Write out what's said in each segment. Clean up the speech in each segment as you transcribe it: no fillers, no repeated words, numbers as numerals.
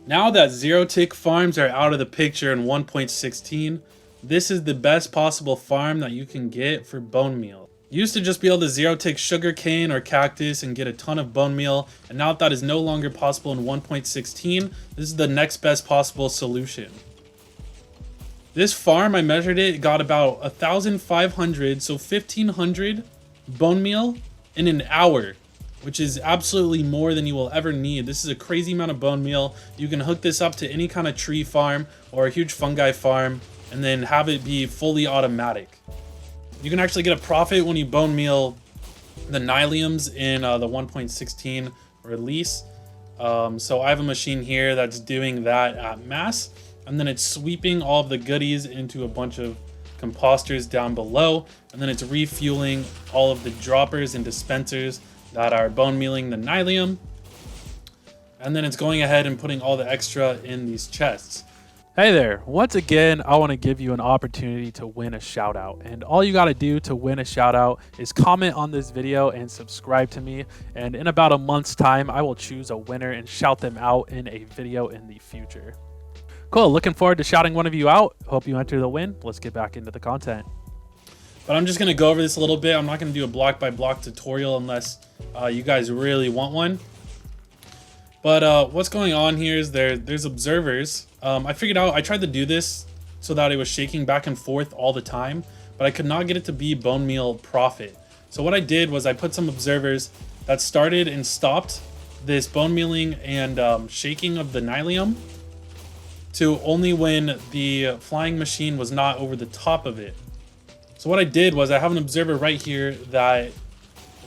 Now that zero tick farms are out of the picture in 1.16, this is the best possible farm that you can get for bone meal. You used to just be able to zero tick sugar cane or cactus and get a ton of bone meal, and now that is no longer possible in 1.16, this is the next best possible solution. This farm, I measured it, got about 1,500, so 1,500 bone meal in an hour, which is absolutely more than you will ever need. This is a crazy amount of bone meal. You can hook this up to any kind of tree farm or a huge fungi farm and then have it be fully automatic. You can actually get a profit when you bone meal the Nyliums in the 1.16 release. So I have a machine here that's doing that at mass, and then it's sweeping all of the goodies into a bunch of composters down below, and then it's refueling all of the droppers and dispensers that are bone mealing the Nylium, and then it's going ahead and putting all the extra in these chests. Hey there, once again, I want to give you an opportunity to win a shout out. And all you got to do to win a shout out is comment on this video and subscribe to me. And in about a month's time, I will choose a winner and shout them out in a video in the future. Cool, looking forward to shouting one of you out. Hope you enter the win. Let's get back into the content. But I'm just going to go over this a little bit. I'm not going to do a block by block tutorial unless you guys really want one. But what's going on here is there's observers. I figured out, I tried to do this so that it was shaking back and forth all the time, but I could not get it to be bone meal profit. So what I did was I put some observers that started and stopped this bone mealing and shaking of the Nylium to only when the flying machine was not over the top of it. So what I did was I have an observer right here that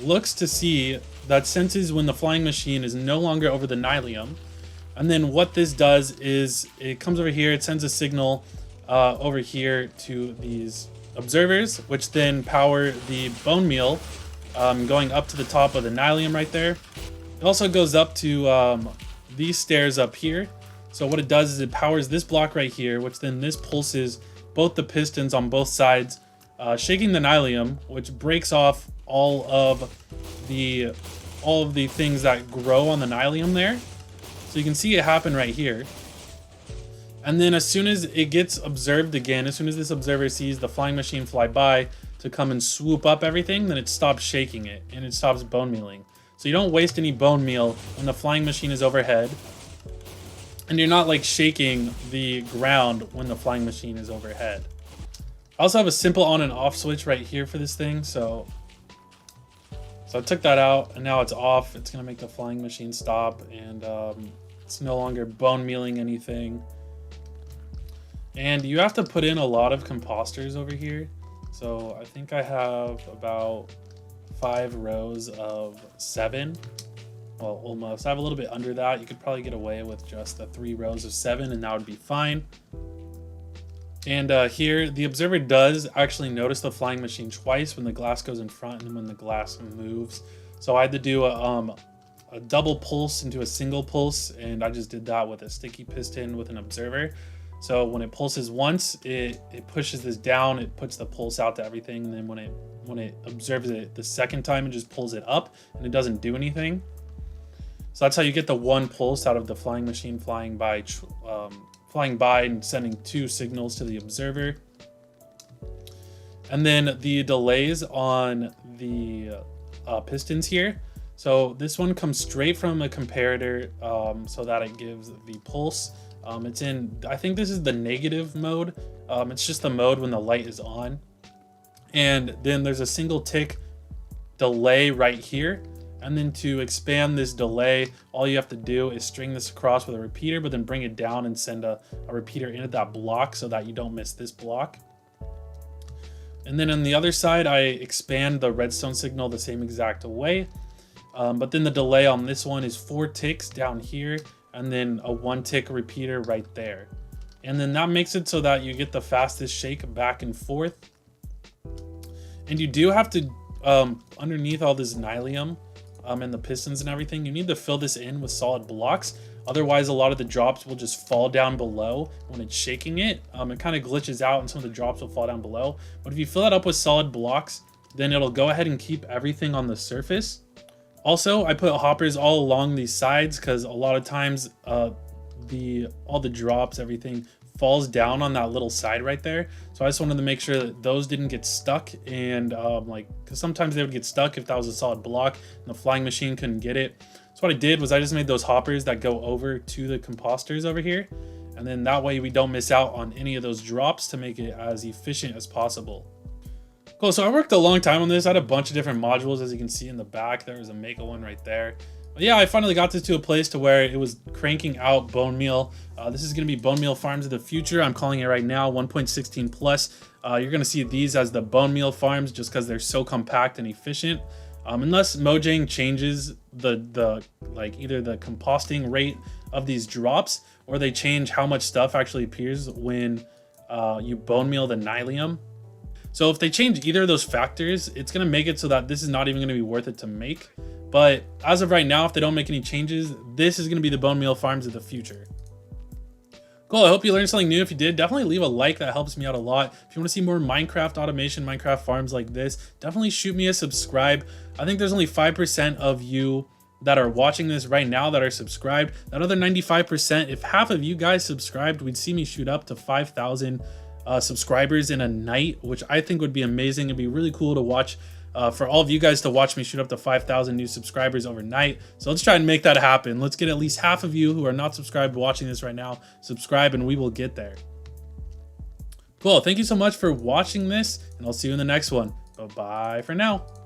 looks to see, that senses when the flying machine is no longer over the Nylium. And then what this does is it comes over here, it sends a signal over here to these observers, which then power the bone meal going up to the top of the Nylium right there. It also goes up to these stairs up here. So what it does is it powers this block right here, which then this pulses both the pistons on both sides, shaking the Nylium, which breaks off all of the things that grow on the Nylium there. So you can see it happen right here. And then as soon as it gets observed again, as soon as this observer sees the flying machine fly by to come and swoop up everything, then it stops shaking it and it stops bone mealing. So you don't waste any bone meal when the flying machine is overhead. And you're not like shaking the ground when the flying machine is overhead. I also have a simple on and off switch right here for this thing. So I took that out and now it's off. It's gonna make the flying machine stop, and it's no longer bone mealing anything. And you have to put in a lot of composters over here. So I think I have about 5 rows of 7. Well, almost. I have a little bit under that. You could probably get away with just the 3 rows of 7 and that would be fine. And here, the observer does actually notice the flying machine twice when the glass goes in front and then when the glass moves. So I had to do a double pulse into a single pulse, and I just did that with a sticky piston with an observer. So when it pulses once, it pushes this down, it puts the pulse out to everything, and then when it observes it the second time, it just pulls it up, and it doesn't do anything. So that's how you get the 1 pulse out of the flying machine flying by and sending 2 signals to the observer. And then the delays on the pistons here. So this one comes straight from a comparator so that it gives the pulse. It's in, I think this is the negative mode. It's just the mode when the light is on. And then there's a single tick delay right here. And then to expand this delay, all you have to do is string this across with a repeater, but then bring it down and send a repeater into that block so that you don't miss this block. And then on the other side, I expand the redstone signal the same exact way. But then the delay on this one is 4 ticks down here, and then a 1 tick repeater right there. And then that makes it so that you get the fastest shake back and forth. And you do have to, underneath all this Nylium, and the pistons and everything, you need to fill this in with solid blocks. Otherwise, a lot of the drops will just fall down below when it's shaking it. It kind of glitches out and some of the drops will fall down below. But if you fill it up with solid blocks, then it'll go ahead and keep everything on the surface. Also, I put hoppers all along these sides because a lot of times all the drops, everything falls down on that little side right there. So I just wanted to make sure that those didn't get stuck, and like, because sometimes they would get stuck if that was a solid block and the flying machine couldn't get it. So what I did was I just made those hoppers that go over to the composters over here, and then that way we don't miss out on any of those drops to make it as efficient as possible. Cool, so I worked a long time on this. I had a bunch of different modules, as you can see in the back. There was a Mega one right there. But yeah, I finally got this to a place to where it was cranking out bone meal. This is going to be bone meal farms of the future. I'm calling it right now 1.16 plus. You're going to see these as the bone meal farms just because they're so compact and efficient. Unless Mojang changes the like either the composting rate of these drops, or they change how much stuff actually appears when you bone meal the Nylium. So if they change either of those factors, it's going to make it so that this is not even going to be worth it to make. But as of right now, if they don't make any changes, this is going to be the bone meal farms of the future. Cool, I hope you learned something new. If you did, definitely leave a like. That helps me out a lot. If you want to see more Minecraft automation, Minecraft farms like this, definitely shoot me a subscribe. I think there's only 5% of you that are watching this right now that are subscribed. That other 95%, if half of you guys subscribed, we'd see me shoot up to 5,000 subscribers in a night, which I think would be amazing. It'd be really cool to watch, for all of you guys to watch me shoot up to 5,000 new subscribers overnight. So let's try and make that happen. Let's get at least half of you who are not subscribed watching this right now subscribe, and we will get there. Cool, thank you so much for watching this, and I'll see you in the next one. Bye-bye for now.